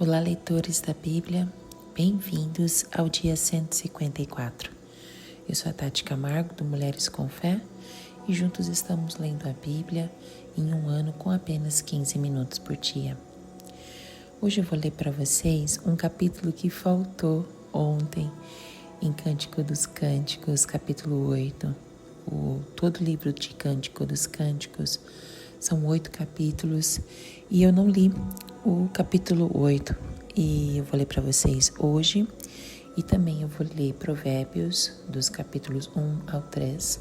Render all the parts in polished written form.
Olá, leitores da Bíblia, bem-vindos ao dia 154. Eu sou a Tati Camargo, do Mulheres com Fé, e juntos estamos lendo a Bíblia em um ano com apenas 15 minutos por dia. Hoje eu vou ler para vocês um capítulo que faltou ontem em Cântico dos Cânticos, capítulo 8. Todo o livro de Cântico dos Cânticos são 8 capítulos e eu não li o capítulo 8 e eu vou ler para vocês hoje e também eu vou ler Provérbios dos capítulos 1 ao 3,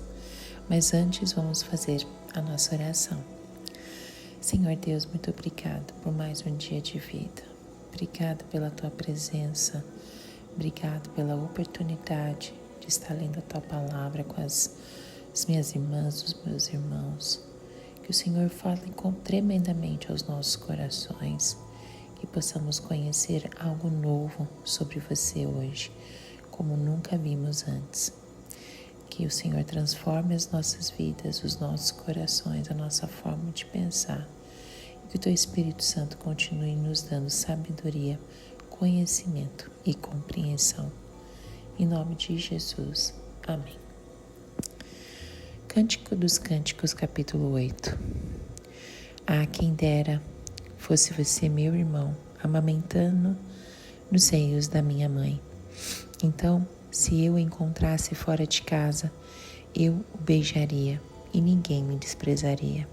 mas antes vamos fazer a nossa oração. Senhor Deus, muito obrigado por mais um dia de vida, obrigado pela Tua presença, obrigado pela oportunidade de estar lendo a Tua palavra com as minhas irmãs, os meus irmãos. Que o Senhor fale tremendamente aos nossos corações, que possamos conhecer algo novo sobre você hoje, como nunca vimos antes. Que o Senhor transforme as nossas vidas, os nossos corações, a nossa forma de pensar. E que o Teu Espírito Santo continue nos dando sabedoria, conhecimento e compreensão. Em nome de Jesus. Amém. Cântico dos Cânticos, capítulo 8. Ah, quem dera fosse você meu irmão, amamentando nos seios da minha mãe. Então, se eu o encontrasse fora de casa, eu o beijaria e ninguém me desprezaria.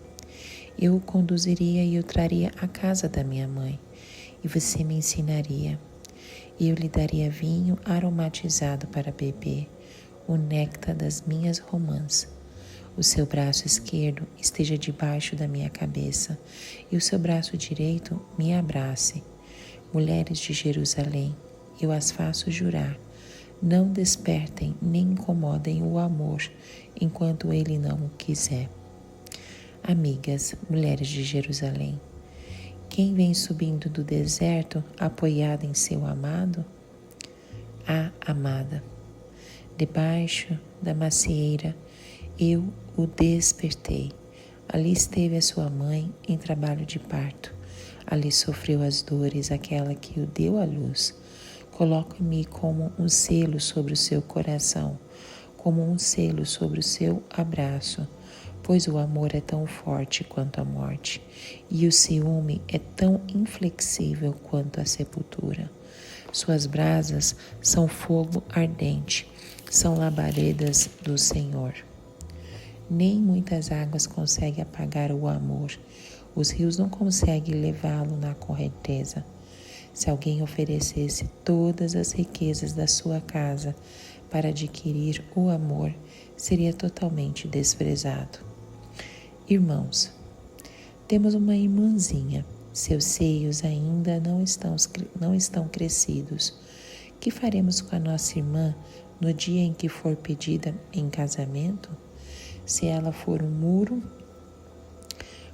Eu o conduziria e o traria à casa da minha mãe, e você me ensinaria. Eu lhe daria vinho aromatizado para beber, o néctar das minhas romãs. O seu braço esquerdo esteja debaixo da minha cabeça e o seu braço direito me abrace. Mulheres de Jerusalém, eu as faço jurar, não despertem nem incomodem o amor enquanto ele não o quiser. Amigas, mulheres de Jerusalém, quem vem subindo do deserto apoiada em seu amado? Ah, amada, debaixo da macieira eu o despertei. Ali esteve a sua mãe em trabalho de parto. Ali sofreu as dores aquela que o deu à luz. Coloque-me como um selo sobre o seu coração, como um selo sobre o seu abraço, pois o amor é tão forte quanto a morte, e o ciúme é tão inflexível quanto a sepultura. Suas brasas são fogo ardente, são labaredas do Senhor. Nem muitas águas conseguem apagar o amor. Os rios não conseguem levá-lo na correnteza. Se alguém oferecesse todas as riquezas da sua casa para adquirir o amor, seria totalmente desprezado. Irmãos, temos uma irmãzinha. Seus seios ainda não estão crescidos. Que faremos com a nossa irmã no dia em que for pedida em casamento? Se ela for um muro,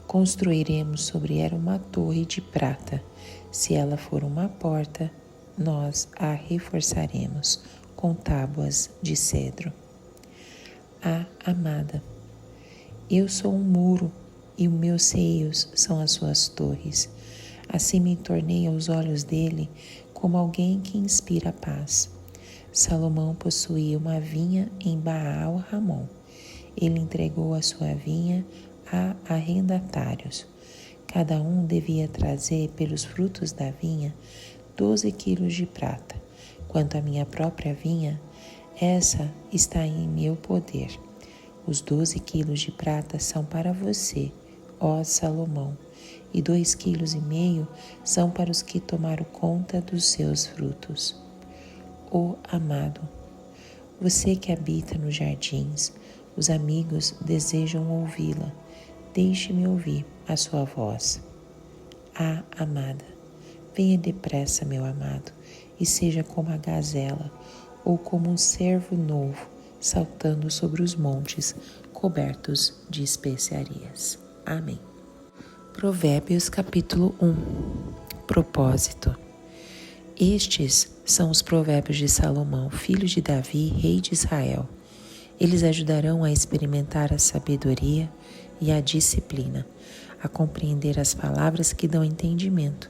construiremos sobre ela uma torre de prata. Se ela for uma porta, nós a reforçaremos com tábuas de cedro. Ah, amada, eu sou um muro e os meus seios são as suas torres. Assim me tornei aos olhos dele como alguém que inspira paz. Salomão possuía uma vinha em Baal-Ramon. Ele entregou a sua vinha a arrendatários. Cada um devia trazer pelos frutos da vinha 12 quilos de prata. Quanto à minha própria vinha, essa está em meu poder. Os 12 quilos de prata são para você, ó Salomão, e 2,5 quilos são para os que tomaram conta dos seus frutos. Ó amado, você que habita nos jardins, os amigos desejam ouvi-la. Deixe-me ouvir a sua voz. Ah, amada, venha depressa, meu amado, e seja como a gazela, ou como um cervo novo, saltando sobre os montes, cobertos de especiarias. Amém. Provérbios, capítulo 1. Propósito. Estes são os provérbios de Salomão, filho de Davi, rei de Israel. Eles ajudarão a experimentar a sabedoria e a disciplina, a compreender as palavras que dão entendimento,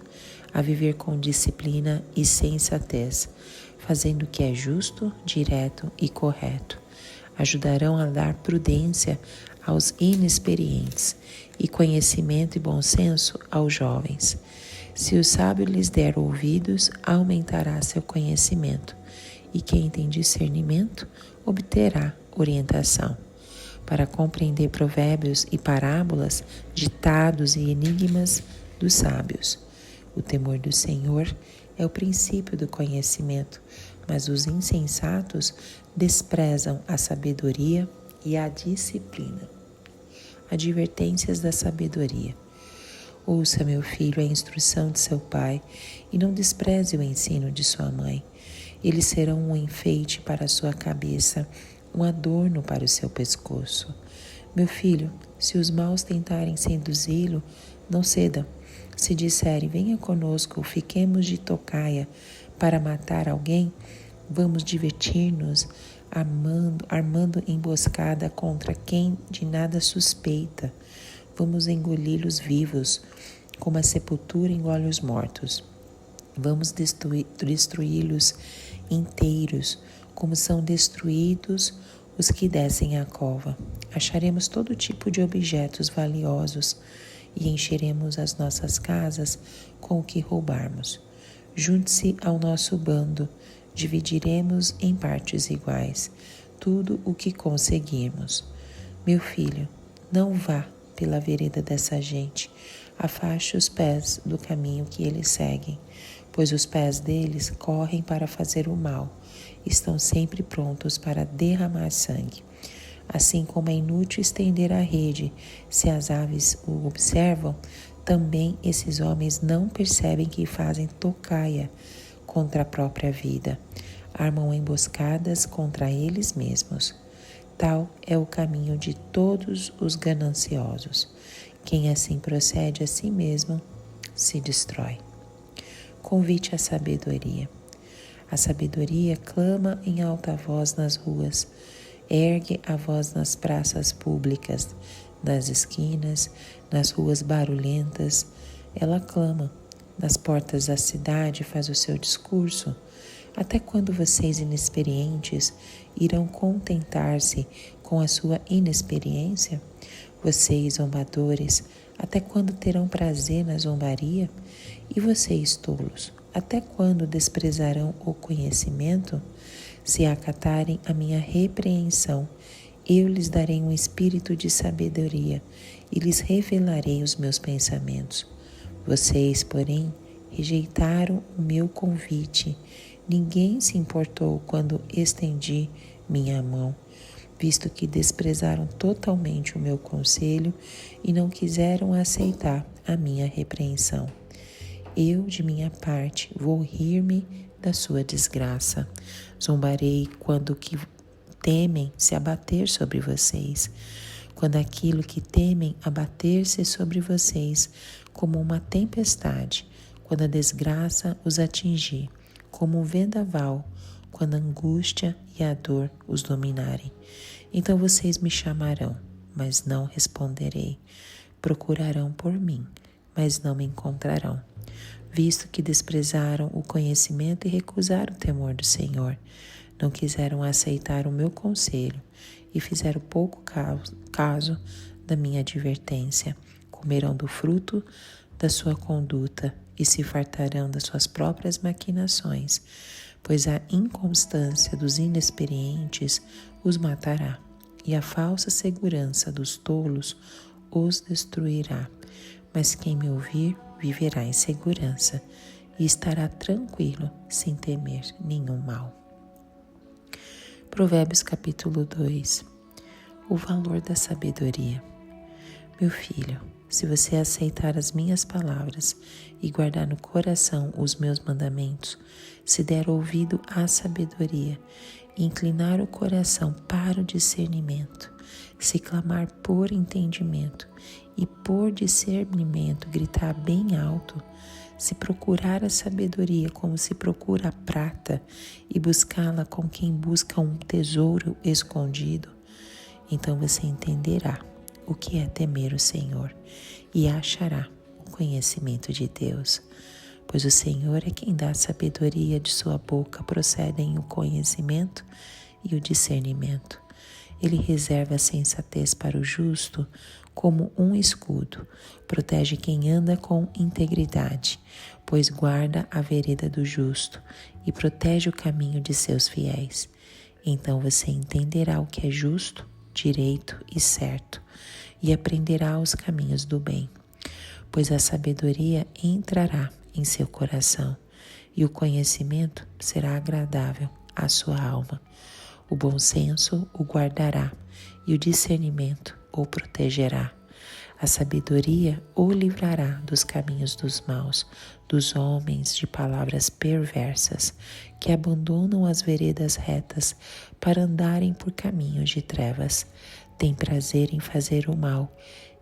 a viver com disciplina e sensatez, fazendo o que é justo, direto e correto. Ajudarão a dar prudência aos inexperientes e conhecimento e bom senso aos jovens. Se o sábio lhes der ouvidos, aumentará seu conhecimento, e quem tem discernimento obterá orientação. Para compreender provérbios e parábolas, ditados e enigmas dos sábios. O temor do Senhor é o princípio do conhecimento, mas os insensatos desprezam a sabedoria e a disciplina. Advertências da sabedoria. Ouça, meu filho, a instrução de seu pai e não despreze o ensino de sua mãe. Eles serão um enfeite para a sua cabeça, um adorno para o seu pescoço. Meu filho, se os maus tentarem seduzi-lo, não ceda. Se disserem, venha conosco, fiquemos de tocaia para matar alguém, vamos divertir-nos armando emboscada contra quem de nada suspeita. Vamos engoli-los vivos, como a sepultura engole os mortos. Vamos destruí-los inteiros, como são destruídos os que descem à cova. Acharemos todo tipo de objetos valiosos e encheremos as nossas casas com o que roubarmos. Junte-se ao nosso bando, dividiremos em partes iguais tudo o que conseguirmos. Meu filho, não vá pela vereda dessa gente, afaste os pés do caminho que eles seguem, pois os pés deles correm para fazer o mal, estão sempre prontos para derramar sangue. Assim como é inútil estender a rede, se as aves o observam, também esses homens não percebem que fazem tocaia contra a própria vida, armam emboscadas contra eles mesmos. Tal é o caminho de todos os gananciosos. Quem assim procede a si mesmo se destrói. Convite à sabedoria. A sabedoria clama em alta voz nas ruas, ergue a voz nas praças públicas, nas esquinas, nas ruas barulhentas. Ela clama. Nas portas da cidade faz o seu discurso. Até quando vocês inexperientes irão contentar-se com a sua inexperiência? Vocês, zombadores, até quando terão prazer na zombaria? E vocês, tolos, até quando desprezarão o conhecimento? Se acatarem a minha repreensão, eu lhes darei um espírito de sabedoria e lhes revelarei os meus pensamentos. Vocês, porém, rejeitaram o meu convite. Ninguém se importou quando estendi minha mão, visto que desprezaram totalmente o meu conselho e não quiseram aceitar a minha repreensão. Eu, de minha parte, vou rir-me da sua desgraça. Zombarei quando o que temem se abater sobre vocês, quando aquilo que temem abater-se sobre vocês como uma tempestade, quando a desgraça os atingir, como um vendaval, quando a angústia e a dor os dominarem. Então vocês me chamarão, mas não responderei. Procurarão por mim, mas não me encontrarão, visto que desprezaram o conhecimento e recusaram o temor do Senhor. Não quiseram aceitar o meu conselho e fizeram pouco caso da minha advertência. Comerão do fruto da sua conduta e se fartarão das suas próprias maquinações, pois a inconstância dos inexperientes os matará, e a falsa segurança dos tolos os destruirá. Mas quem me ouvir viverá em segurança e estará tranquilo, sem temer nenhum mal. Provérbios capítulo 2. O valor da sabedoria. Meu filho, se você aceitar as minhas palavras e guardar no coração os meus mandamentos, se der ouvido à sabedoria e inclinar o coração para o discernimento, se clamar por entendimento e por discernimento gritar bem alto, se procurar a sabedoria como se procura a prata e buscá-la com quem busca um tesouro escondido, então você entenderá o que é temer o Senhor e achará o conhecimento de Deus. pois o Senhor é quem dá sabedoria, de sua boca procedem o conhecimento e o discernimento. Ele reserva a sensatez para o justo como um escudo, protege quem anda com integridade, pois guarda a vereda do justo e protege o caminho de seus fiéis. Então você entenderá o que é justo, direito e certo, e aprenderá os caminhos do bem, pois a sabedoria entrará em seu coração e o conhecimento será agradável à sua alma. O bom senso o guardará e o discernimento o protegerá. A sabedoria o livrará dos caminhos dos maus, dos homens de palavras perversas, que abandonam as veredas retas para andarem por caminhos de trevas. Têm prazer em fazer o mal,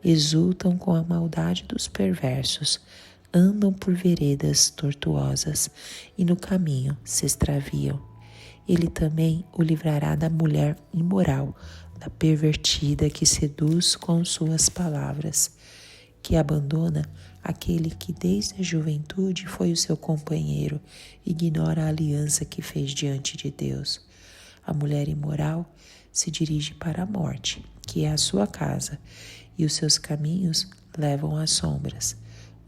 exultam com a maldade dos perversos, andam por veredas tortuosas e no caminho se extraviam. Ele também o livrará da mulher imoral, da pervertida que seduz com suas palavras, que abandona aquele que desde a juventude foi o seu companheiro, ignora a aliança que fez diante de Deus. A mulher imoral se dirige para a morte, que é a sua casa, e os seus caminhos levam às sombras.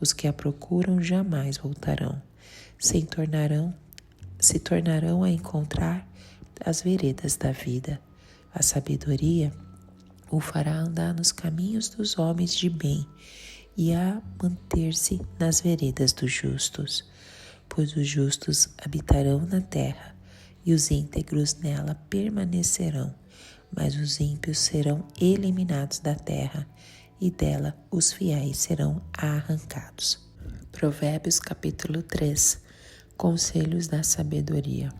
Os que a procuram jamais voltarão, se tornarão a encontrar as veredas da vida. A sabedoria o fará andar nos caminhos dos homens de bem e a manter-se nas veredas dos justos, pois os justos habitarão na terra e os íntegros nela permanecerão, mas os ímpios serão eliminados da terra e dela os fiéis serão arrancados. Provérbios capítulo 3. Conselhos da sabedoria.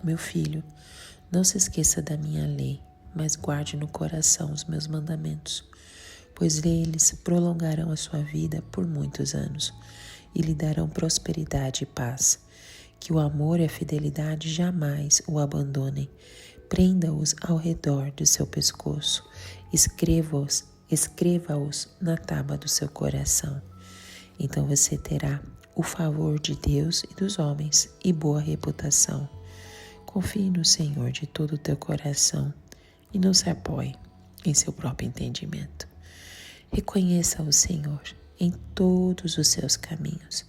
Meu filho, não se esqueça da minha lei, mas guarde no coração os meus mandamentos, pois eles prolongarão a sua vida por muitos anos e lhe darão prosperidade e paz. Que o amor e a fidelidade jamais o abandonem. Prenda-os ao redor do seu pescoço, escreva-os na tábua do seu coração. Então você terá o favor de Deus e dos homens e boa reputação. Confie no Senhor de todo o teu coração e não se apoie em seu próprio entendimento. Reconheça o Senhor em todos os seus caminhos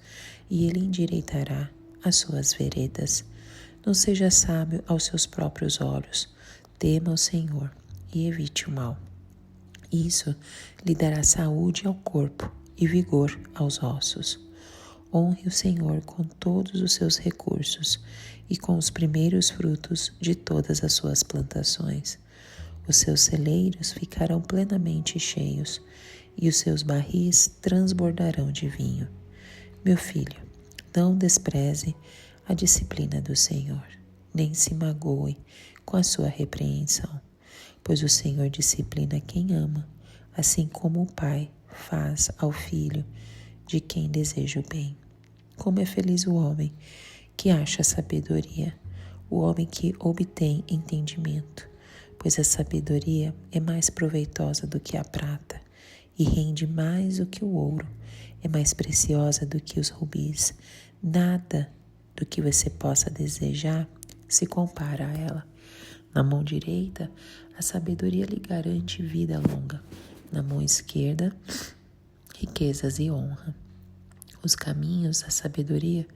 e Ele endireitará as suas veredas. Não seja sábio aos seus próprios olhos. Tema o Senhor e evite o mal. Isso lhe dará saúde ao corpo e vigor aos ossos. Honre o Senhor com todos os seus recursos e com os primeiros frutos de todas as suas plantações. Os seus celeiros ficarão plenamente cheios e os seus barris transbordarão de vinho. Meu filho, não despreze a disciplina do Senhor, nem se magoe com a sua repreensão, pois o Senhor disciplina quem ama, assim como o pai faz ao filho de quem deseja o bem. Como é feliz o homem que acha sabedoria, o homem que obtém entendimento, pois a sabedoria é mais proveitosa do que a prata e rende mais do que o ouro, é mais preciosa do que os rubis. Nada do que você possa desejar se compara a ela. Na mão direita, a sabedoria lhe garante vida longa, na mão esquerda, riquezas e honra. Os caminhos da sabedoria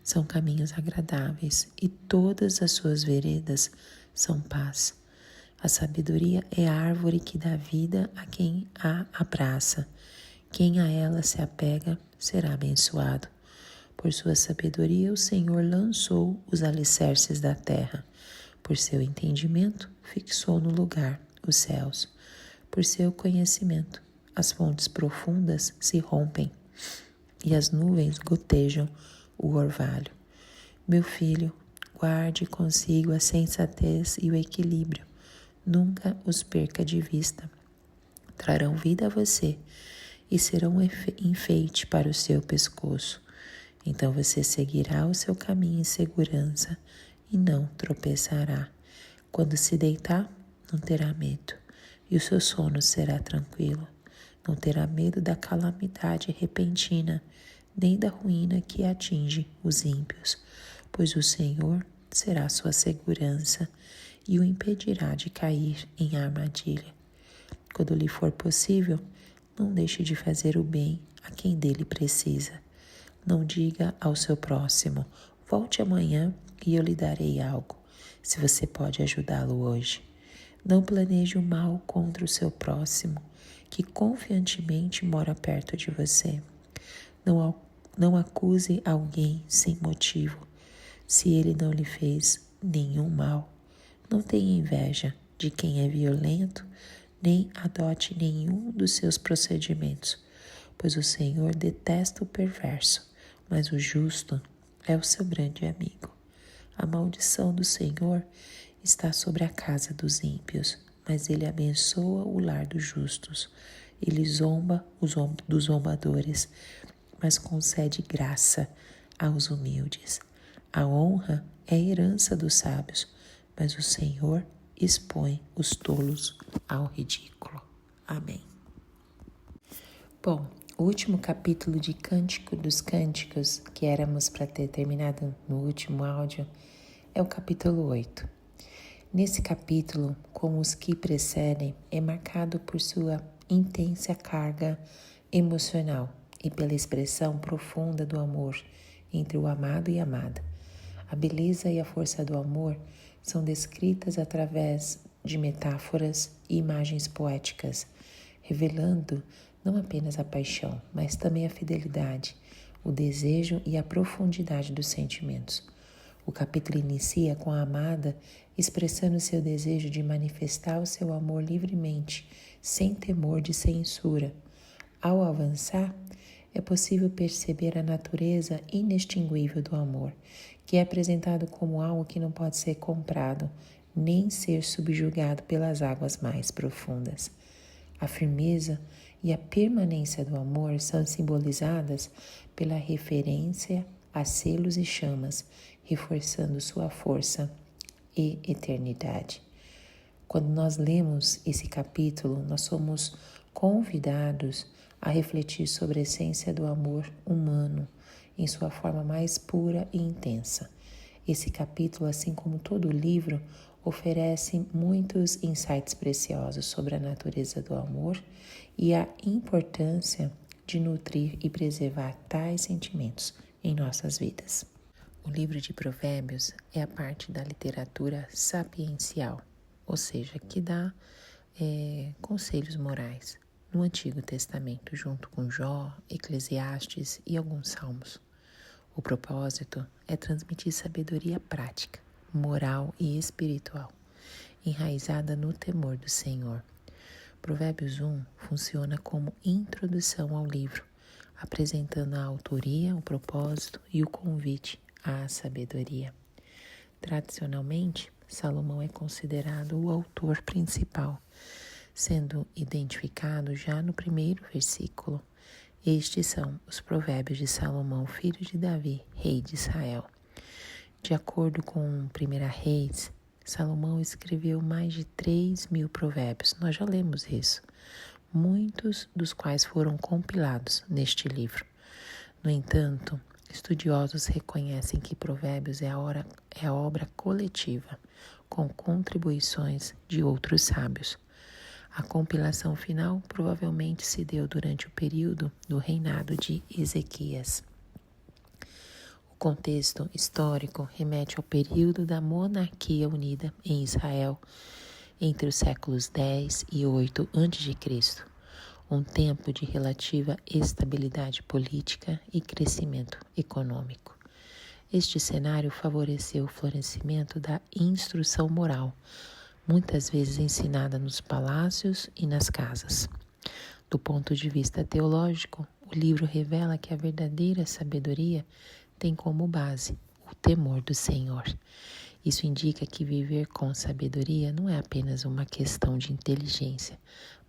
são caminhos agradáveis e todas as suas veredas são paz. A sabedoria é a árvore que dá vida a quem a abraça. Quem a ela se apega será abençoado. Por sua sabedoria o Senhor lançou os alicerces da terra. Por seu entendimento fixou no lugar os céus. Por seu conhecimento as fontes profundas se rompem e as nuvens gotejam o orvalho. Meu filho, guarde consigo a sensatez e o equilíbrio. Nunca os perca de vista. Trarão vida a você e serão um enfeite para o seu pescoço. Então você seguirá o seu caminho em segurança e não tropeçará. Quando se deitar, não terá medo, e o seu sono será tranquilo. Não terá medo da calamidade repentina, nem da ruína que atinge os ímpios, pois o Senhor será sua segurança e o impedirá de cair em armadilha. Quando lhe for possível, não deixe de fazer o bem a quem dele precisa. Não diga ao seu próximo: volte amanhã e eu lhe darei algo, se você pode ajudá-lo hoje. Não planeje o mal contra o seu próximo, que confiantemente mora perto de você. Não acuse alguém sem motivo, se ele não lhe fez nenhum mal. Não tenha inveja de quem é violento, nem adote nenhum dos seus procedimentos, pois o Senhor detesta o perverso, mas o justo é o seu grande amigo. A maldição do Senhor está sobre a casa dos ímpios, mas ele abençoa o lar dos justos. Ele zomba dos zombadores, mas concede graça aos humildes. A honra é a herança dos sábios, mas o Senhor expõe os tolos ao ridículo. Amém. Bom, o último capítulo de Cântico dos Cânticos, que éramos para ter terminado no último áudio, é o capítulo 8. Nesse capítulo, como os que precedem, é marcado por sua intensa carga emocional e pela expressão profunda do amor entre o amado e a amada. A beleza e a força do amor são descritas através de metáforas e imagens poéticas, revelando não apenas a paixão, mas também a fidelidade, o desejo e a profundidade dos sentimentos. O capítulo inicia com a amada expressando seu desejo de manifestar o seu amor livremente, sem temor de censura. Ao avançar, é possível perceber a natureza inextinguível do amor, que é apresentado como algo que não pode ser comprado, nem ser subjugado pelas águas mais profundas. A firmeza e a permanência do amor são simbolizadas pela referência a selos e chamas, reforçando sua força e eternidade. Quando nós lemos esse capítulo, nós somos convidados a refletir sobre a essência do amor humano em sua forma mais pura e intensa. Esse capítulo, assim como todo o livro, oferece muitos insights preciosos sobre a natureza do amor e a importância de nutrir e preservar tais sentimentos em nossas vidas. O livro de Provérbios é a parte da literatura sapiencial, ou seja, que dá conselhos morais no Antigo Testamento, junto com Jó, Eclesiastes e alguns salmos. O propósito é transmitir sabedoria prática, moral e espiritual, enraizada no temor do Senhor. Provérbios 1 funciona como introdução ao livro, apresentando a autoria, o propósito e o convite à sabedoria. Tradicionalmente, Salomão é considerado o autor principal, sendo identificado já no primeiro versículo. Estes são os provérbios de Salomão, filho de Davi, rei de Israel. De acordo com 1 Reis, Salomão escreveu mais de 3.000 provérbios. Nós já lemos isso, muitos dos quais foram compilados neste livro. No entanto, estudiosos reconhecem que Provérbios é a obra coletiva, com contribuições de outros sábios. A compilação final provavelmente se deu durante o período do reinado de Ezequias. O contexto histórico remete ao período da monarquia unida em Israel, entre os séculos 10 e 8 a.C., um tempo de relativa estabilidade política e crescimento econômico. Este cenário favoreceu o florescimento da instrução moral, muitas vezes ensinada nos palácios e nas casas. Do ponto de vista teológico, o livro revela que a verdadeira sabedoria tem como base o temor do Senhor. Isso indica que viver com sabedoria não é apenas uma questão de inteligência,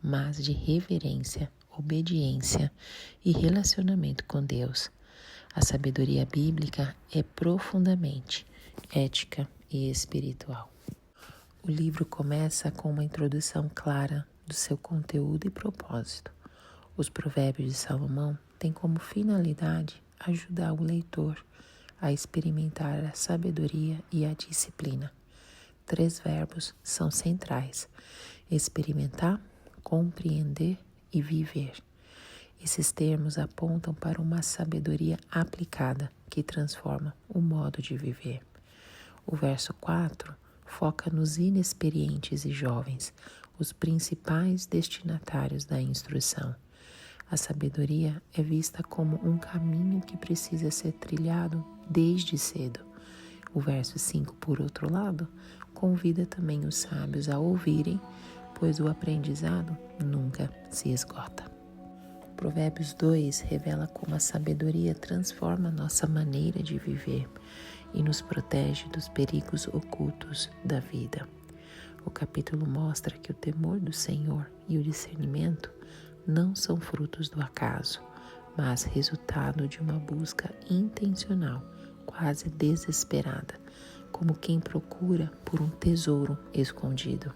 mas de reverência, obediência e relacionamento com Deus. A sabedoria bíblica é profundamente ética e espiritual. O livro começa com uma introdução clara do seu conteúdo e propósito. Os provérbios de Salomão têm como finalidade ajudar o leitor a experimentar a sabedoria e a disciplina. 3 verbos são centrais: experimentar, compreender e viver. Esses termos apontam para uma sabedoria aplicada que transforma o modo de viver. O verso 4 foca nos inexperientes e jovens, os principais destinatários da instrução. A sabedoria é vista como um caminho que precisa ser trilhado desde cedo. O verso 5, por outro lado, convida também os sábios a ouvirem, pois o aprendizado nunca se esgota. Provérbios 2 revela como a sabedoria transforma nossa maneira de viver e nos protege dos perigos ocultos da vida. O capítulo mostra que o temor do Senhor e o discernimento não são frutos do acaso, mas resultado de uma busca intencional, quase desesperada, como quem procura por um tesouro escondido.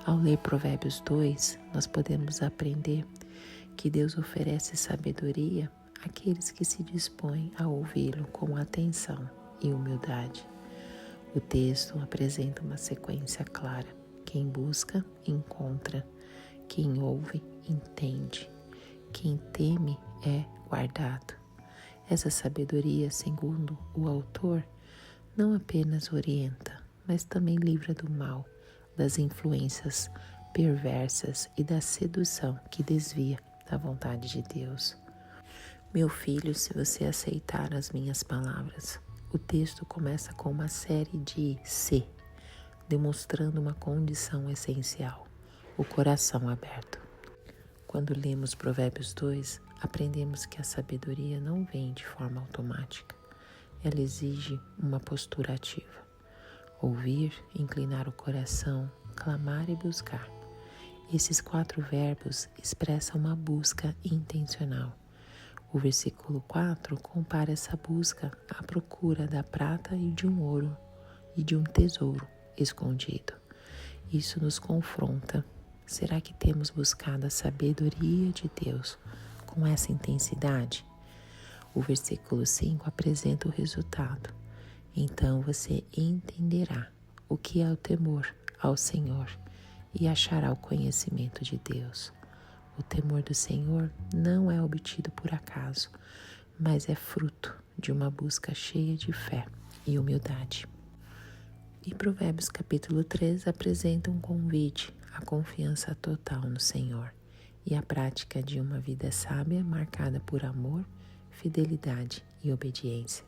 Ao ler Provérbios 2, nós podemos aprender que Deus oferece sabedoria àqueles que se dispõem a ouvi-lo com atenção e humildade. O texto apresenta uma sequência clara: quem busca, encontra; quem ouve, entende; quem teme, é guardado. Essa sabedoria, segundo o autor, não apenas orienta, mas também livra do mal, das influências perversas e da sedução que desvia da vontade de Deus. Meu filho, se você aceitar as minhas palavras. O texto começa com uma série de se, demonstrando uma condição essencial: o coração aberto. Quando lemos Provérbios 2, aprendemos que a sabedoria não vem de forma automática. Ela exige uma postura ativa: ouvir, inclinar o coração, clamar e buscar. Esses 4 verbos expressam uma busca intencional. O versículo 4 compara essa busca à procura da prata e de um ouro e de um tesouro escondido. Isso nos confronta. Será que temos buscado a sabedoria de Deus com essa intensidade? O versículo 5 apresenta o resultado. Então você entenderá o que é o temor ao Senhor e achará o conhecimento de Deus. O temor do Senhor não é obtido por acaso, mas é fruto de uma busca cheia de fé e humildade. E Provérbios capítulo 3 apresenta um convite à confiança total no Senhor e à prática de uma vida sábia marcada por amor, fidelidade e obediência.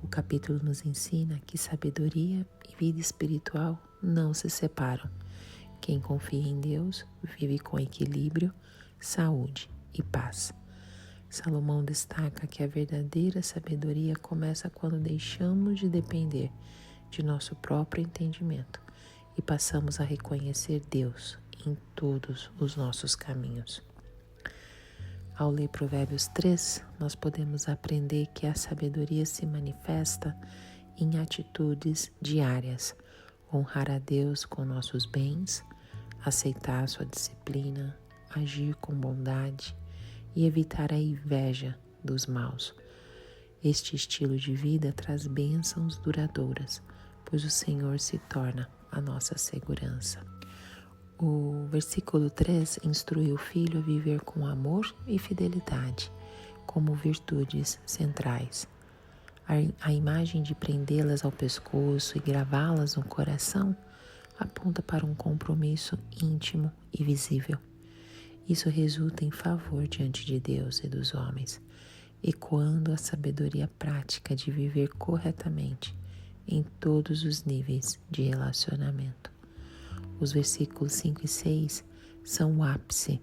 O capítulo nos ensina que sabedoria e vida espiritual não se separam. Quem confia em Deus vive com equilíbrio, saúde e paz. Salomão destaca que a verdadeira sabedoria começa quando deixamos de depender de nosso próprio entendimento e passamos a reconhecer Deus em todos os nossos caminhos. Ao ler Provérbios 3, nós podemos aprender que a sabedoria se manifesta em atitudes diárias: honrar a Deus com nossos bens, aceitar sua disciplina, agir com bondade e evitar a inveja dos maus. Este estilo de vida traz bênçãos duradouras, pois o Senhor se torna a nossa segurança. O versículo 3 instrui o filho a viver com amor e fidelidade como virtudes centrais. A imagem de prendê-las ao pescoço e gravá-las no coração aponta para um compromisso íntimo e visível. Isso resulta em favor diante de Deus e dos homens, ecoando a sabedoria prática de viver corretamente em todos os níveis de relacionamento. Os versículos 5 e 6 são o ápice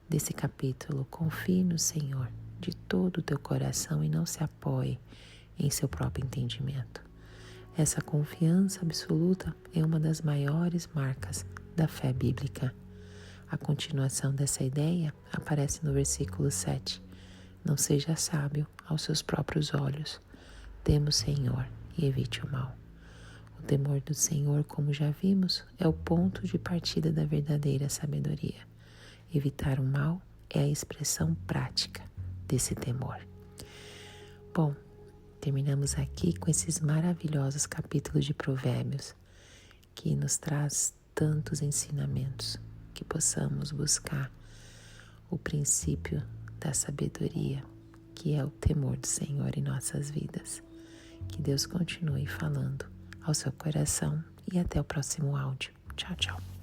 desse capítulo. Confie no Senhor de todo o teu coração e não se apoie em seu próprio entendimento. Essa confiança absoluta é uma das maiores marcas da fé bíblica. A continuação dessa ideia aparece no versículo 7. Não seja sábio aos seus próprios olhos. Teme o Senhor e evite o mal. O temor do Senhor, como já vimos, é o ponto de partida da verdadeira sabedoria. Evitar o mal é a expressão prática desse temor. Bom, terminamos aqui com esses maravilhosos capítulos de Provérbios, que nos traz tantos ensinamentos, que possamos buscar o princípio da sabedoria, que é o temor do Senhor em nossas vidas. Que Deus continue falando ao seu coração e até o próximo áudio. Tchau, tchau.